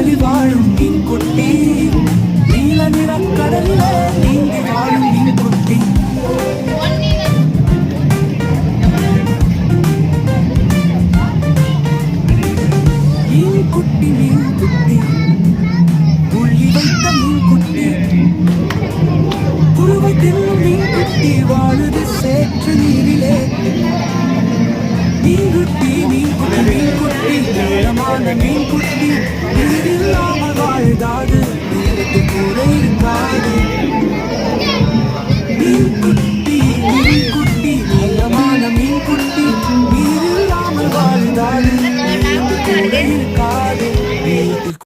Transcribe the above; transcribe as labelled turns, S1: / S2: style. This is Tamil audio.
S1: நீந்தி வாழும் மீன் குட்டி, நீல நிற கடலிலே நீந்தி வாழும் மீன் குட்டி. மீன் குட்டி மீன் குட்டி, புள்ளி வைத்த மீன் குட்டி, குருவை தின்னும் மீன் குட்டி, வாழுது சேற்று நீரிலே. மீன் குட்டி மீன் குட்டி மீன் குட்டி, நீளமான மீன் குட்டி, நீரில்லாமல் வாழ்தாது.